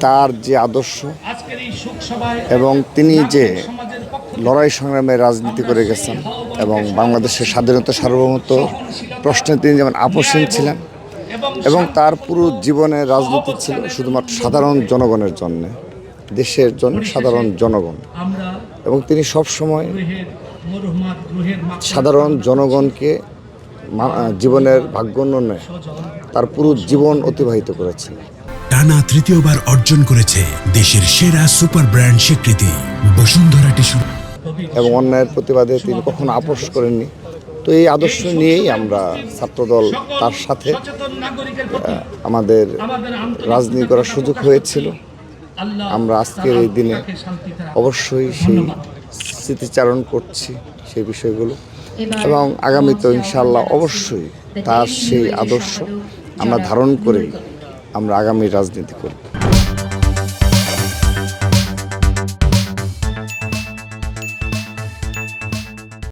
তার যে আদর্শ এবং তিনি যে লড়াই সংগ্রামে রাজনীতি করে গেছেন এবং বাংলাদেশের স্বাধীনতা সার্বভৌমত্ব প্রশ্নে তিনি যেমন আপোষহীন ছিলেন এবং তার পুরো জীবনের রাজনীতি ছিল শুধুমাত্র সাধারণ জনগণের জন্যে, দেশের জন্য সাধারণ জনগণ, এবং তিনি সবসময় সাধারণ জনগণকে জীবনের ভাগ্য উন্নয়নে তার পুরো জীবন অতিবাহিত করেছেন। টানা তৃতীয়বার অর্জন করেছে দেশের সেরা সুপার ব্র্যান্ড স্বীকৃতি বসুন্ধরা টিস্যু, এবং অন্যায়ের প্রতিবাদে তিনি কখনো আপোষ করেননি। তো এই আদর্শ নিয়েই আমরা ছাত্রদল তার সাথে আমাদের রাজনীতি করার সুযোগ হয়েছিল। আমরা আজকের এই দিনে অবশ্যই সেই স্মৃতিচারণ করছি সেই বিষয়গুলো, এবং আগামীতে ইনশাআল্লাহ অবশ্যই তার সেই আদর্শ আমরা ধারণ করেই আমরা আগামী রাজনীতি করব।